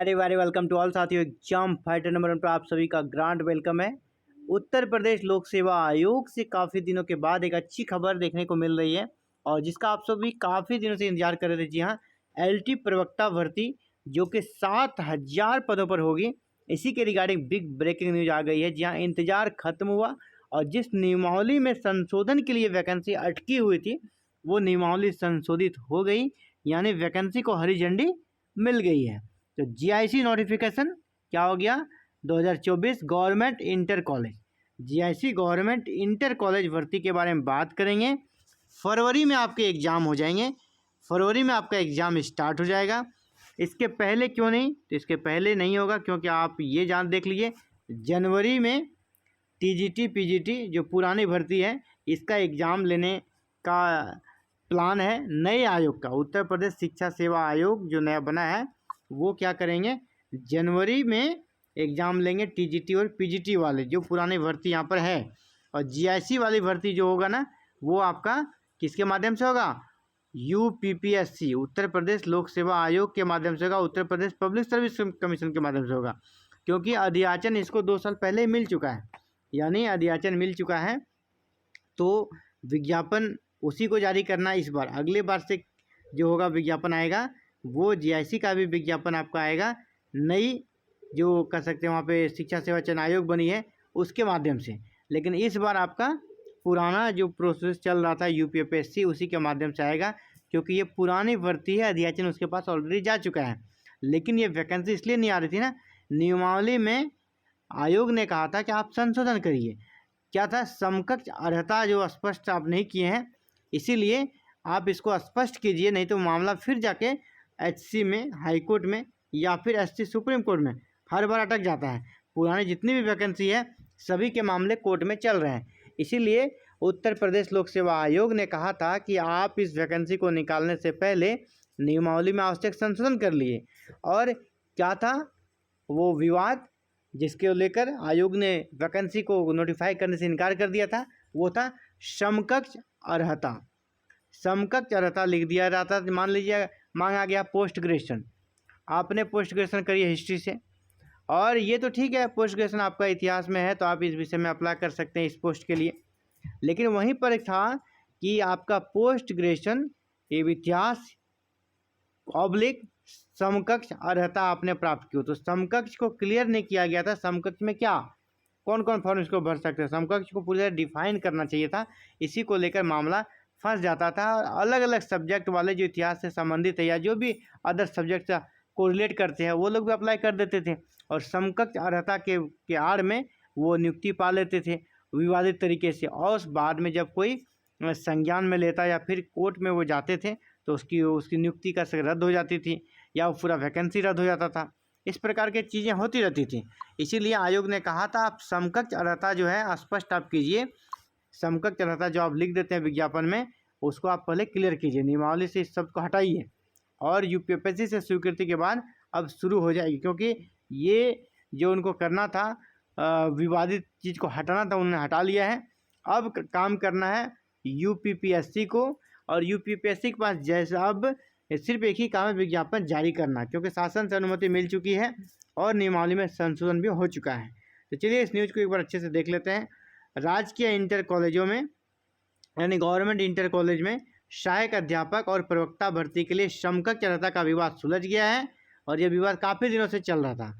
अरे very welcome to all साथियों। Exam fighter number 1 पर आप सभी का ग्रांड वेलकम है। उत्तर प्रदेश लोक सेवा आयोग से काफ़ी दिनों के बाद एक अच्छी खबर देखने को मिल रही है और जिसका आप सभी काफ़ी दिनों से इंतजार कर रहे थे। जी हाँ, एलटी प्रवक्ता भर्ती जो कि 7,000 पदों पर होगी, इसी के रिगार्डिंग बिग ब्रेकिंग न्यूज आ गई है। जी हाँ, इंतजार खत्म हुआ और जिस नियमावली में संशोधन के लिए वैकेंसी अटकी हुई थी वो नियमावली संशोधित हो गई, यानी वैकेंसी को हरी झंडी मिल गई है। तो जीआईसी नोटिफिकेशन क्या हो गया 2024 government inter college. GIC government inter college भर्ती के बारे में बात करेंगे। फरवरी में आपके एग्ज़ाम हो जाएंगे, फरवरी में आपका एग्ज़ाम स्टार्ट हो जाएगा। इसके पहले क्यों नहीं? तो इसके पहले नहीं होगा क्योंकि आप ये जान देख लीजिए, जनवरी में टीजीटी पीजीटी जो पुरानी भर्ती है इसका एग्ज़ाम लेने का प्लान है नए आयोग का। उत्तर प्रदेश शिक्षा सेवा आयोग जो नया बना है वो क्या करेंगे, जनवरी में एग्ज़ाम लेंगे टीजीटी और पीजीटी वाले जो पुरानी भर्ती यहाँ पर है। और जीआईसी वाली भर्ती जो होगा ना वो आपका किसके माध्यम से होगा? यूपीपीएससी उत्तर प्रदेश लोक सेवा आयोग के माध्यम से होगा, Uttar Pradesh public service commission के माध्यम से होगा। क्योंकि अधियाचन इसको 2 साल पहले ही मिल चुका है, यानी अधियाचन मिल चुका है तो विज्ञापन उसी को जारी करना इस बार। अगले बार से जो होगा विज्ञापन आएगा वो जीआईसी का भी विज्ञापन आपका आएगा, नई जो कर सकते हैं वहाँ पे शिक्षा सेवा चयन आयोग बनी है उसके माध्यम से। लेकिन इस बार आपका पुराना जो प्रोसेस चल रहा था यूपीपीएससी उसी के माध्यम से आएगा, क्योंकि ये पुरानी भर्ती है, अधियाचन उसके पास ऑलरेडी जा चुका है। लेकिन ये वैकेंसी इसलिए नहीं आ रही थी ना, नियमावली में आयोग ने कहा था कि आप संशोधन करिए। क्या था? समकक्ष अर्हता जो स्पष्ट आप नहीं किए हैं, इसीलिए आप इसको स्पष्ट कीजिए, नहीं तो मामला फिर जाके एचसी में, हाई कोर्ट में या फिर एससी सुप्रीम कोर्ट में हर बार अटक जाता है। पुरानी जितनी भी वैकेंसी है सभी के मामले कोर्ट में चल रहे हैं। इसीलिए उत्तर प्रदेश लोक सेवा आयोग ने कहा था कि आप इस वैकेंसी को निकालने से पहले नियमावली में आवश्यक संशोधन कर लिए। और क्या था वो विवाद जिसके लेकर आयोग ने वैकेंसी को नोटिफाई करने से इनकार कर दिया था, वो था समकक्ष अर्हता। समकक्ष अर्हता लिख दिया जाता। मान लीजिए मांगा गया पोस्ट ग्रेजुएशन, आपने पोस्ट ग्रेजुएशन करी है हिस्ट्री से, और ये तो ठीक है पोस्ट ग्रेजुएशन आपका इतिहास में है तो आप इस विषय में अप्लाई कर सकते हैं इस पोस्ट के लिए। लेकिन वहीं पर था कि आपका पोस्ट ग्रेजुएशन इतिहास ऑब्लिक समकक्ष अर्हता आपने प्राप्त की हो, तो समकक्ष को क्लियर नहीं किया गया था। समकक्ष में क्या कौन कौन फॉर्म इसको भर सकते हैं, समकक्ष को पूरी तरह डिफाइन करना चाहिए था। इसी को लेकर मामला फंस जाता था। अलग अलग सब्जेक्ट वाले जो इतिहास से संबंधित है या जो भी अदर सब्जेक्ट से कोरिलेट करते हैं वो लोग भी अप्लाई कर देते थे और समकक्ष अर्हता के आड़ में वो नियुक्ति पा लेते थे विवादित तरीके से। और बाद में जब कोई संज्ञान में लेता या फिर कोर्ट में वो जाते थे तो उसकी नियुक्ति का रद्द हो जाती थी या वो पूरा वैकेंसी रद्द हो जाता था। इस प्रकार की चीज़ें होती रहती थी। इसीलिए आयोग ने कहा था आप समकक्ष अर्हता जो है स्पष्ट आप कीजिए। समकक्ष अर्हता जो आप लिख देते हैं विज्ञापन में उसको आप पहले क्लियर कीजिए, नियमावली से इस शब्द को हटाइए और यूपीपीएससी से स्वीकृति के बाद अब शुरू हो जाएगी। क्योंकि ये जो उनको करना था विवादित चीज़ को हटाना था, उन्होंने हटा लिया है। अब काम करना है यूपीपीएससी को, और यूपीपीएससी के पास जैसा अब सिर्फ एक ही काम है विज्ञापन जारी करना, क्योंकि शासन से अनुमति मिल चुकी है और नियमावली में संशोधन भी हो चुका है। तो चलिए इस न्यूज़ को एक बार अच्छे से देख लेते हैं। राजकीय इंटर कॉलेजों में यानी गवर्नमेंट इंटर कॉलेज में सहायक अध्यापक और प्रवक्ता भर्ती के लिए समकक्ष अर्हता का विवाद सुलझ गया है और यह विवाद काफ़ी दिनों से चल रहा था।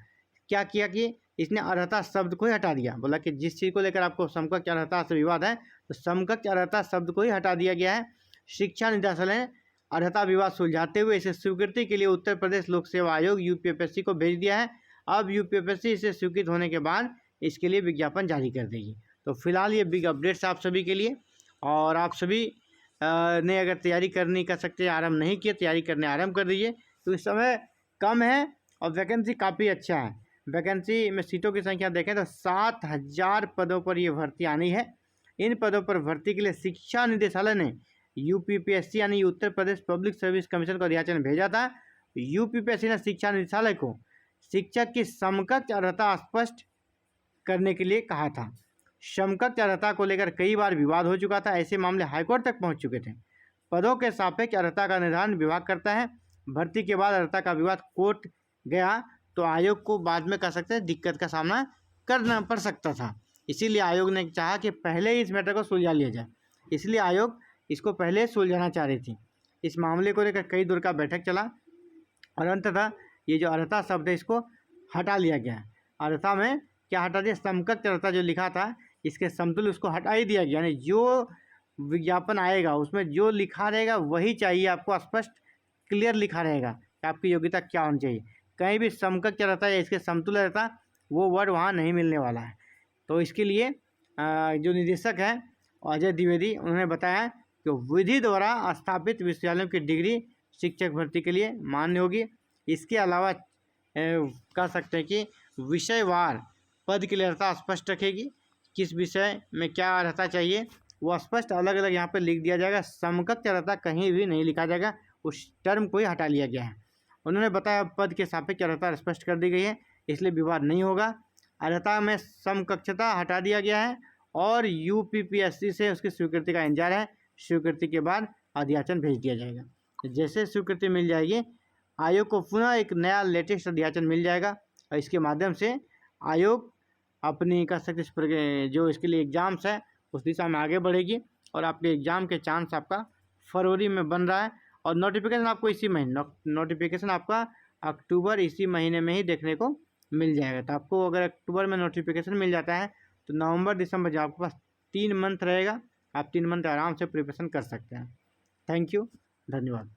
क्या किया कि इसने अर्हता शब्द को ही हटा दिया, बोला कि जिस चीज़ को लेकर आपको समकक्ष अर्हता से विवाद है तो समकक्ष अर्हता शब्द को ही हटा दिया गया है। शिक्षा निदेशालय ने अर्हता विवाद सुलझाते हुए इसे स्वीकृति के लिए उत्तर प्रदेश लोक सेवा आयोग यूपीपीएससी को भेज दिया है। अब यूपीपीएससी इसे स्वीकृत होने के बाद इसके लिए विज्ञापन जारी कर देगी। तो फिलहाल ये बिग अपडेट्स आप सभी के लिए, और आप सभी ने अगर तैयारी करनी कर सकते हैं, आरंभ नहीं किए तैयारी करने आरंभ कर दीजिए। तो इस समय कम है और वैकेंसी काफ़ी अच्छा है। वैकेंसी में सीटों की संख्या देखें तो 7,000 पदों पर ये भर्ती आनी है। इन पदों पर भर्ती के लिए शिक्षा निदेशालय ने यूपीपीएससी यानी Uttar Pradesh public service commission को अधियाचन भेजा था। यूपीपीएससी ने शिक्षा निदेशालय को शिक्षक की समकक्ष अर्हता स्पष्ट करने के लिए कहा था। समकक्ष अर्हता को लेकर कई बार विवाद हो चुका था, ऐसे मामले हाईकोर्ट तक पहुंच चुके थे। पदों के सापेक्ष अर्हता का निर्धारण विभाग करता है। भर्ती के बाद अर्हता का विवाद कोर्ट गया तो आयोग को बाद में कर सकते हैं दिक्कत का सामना करना पड़ सकता था। इसीलिए आयोग ने चाहा कि पहले ही इस मैटर को सुलझा लिया जाए, इसलिए आयोग इसको पहले सुलझाना चाह रही थी। इस मामले को लेकर कई दूर का बैठक चला और अंततः ये जो अर्हता शब्द है इसको हटा लिया गया। अर्हता में क्या हटा दिया, समकक्ष अर्हता जो लिखा था इसके समतुल्य उसको हटा ही दिया गया। यानी जो विज्ञापन आएगा उसमें जो लिखा रहेगा वही चाहिए, आपको स्पष्ट क्लियर लिखा रहेगा कि आपकी योग्यता क्या होनी चाहिए। कहीं भी समकक्ष अर्हता या इसके समतुल्य अर्हता वो वर्ड वहाँ नहीं मिलने वाला है। तो इसके लिए जो निदेशक हैं अजय द्विवेदी, उन्होंने बताया कि विधि द्वारा स्थापित विश्वविद्यालयों की डिग्री शिक्षक भर्ती के लिए मान्य होगी। इसके अलावा कह सकते हैं कि विषयवार पद की अर्हता स्पष्ट रखेगी, किस विषय में क्या अर्हता चाहिए वो स्पष्ट अलग अलग यहाँ पे लिख दिया जाएगा। समकक्ष अर्हता कहीं भी नहीं लिखा जाएगा, उस टर्म को ही हटा लिया गया है। उन्होंने बताया पद के सापेक्ष अर्हता स्पष्ट कर दी गई है, इसलिए विवाद नहीं होगा। अर्हता में समकक्षता हटा दिया गया है और यूपीपीएससी से उसकी स्वीकृति का इंतजार है। स्वीकृति के बाद अध्याचन भेज दिया जाएगा। जैसे स्वीकृति मिल जाएगी आयोग को पुनः एक नया लेटेस्ट अध्याचन मिल जाएगा और इसके माध्यम से आयोग अपनी कह सकते जो इसके लिए एग्ज़ाम्स है उस दिशा में आगे बढ़ेगी और आपके एग्ज़ाम के चांस आपका फरवरी में बन रहा है और नोटिफिकेशन आपको इसी महीने नोटिफिकेशन आपका अक्टूबर इसी महीने में ही देखने को मिल जाएगा। तो आपको अगर अक्टूबर में नोटिफिकेशन मिल जाता है तो नवंबर दिसंबर जब आपके पास 3 मंथ रहेगा, आप 3 मंथ आराम से प्रिपरेशन कर सकते हैं। थैंक यू, धन्यवाद।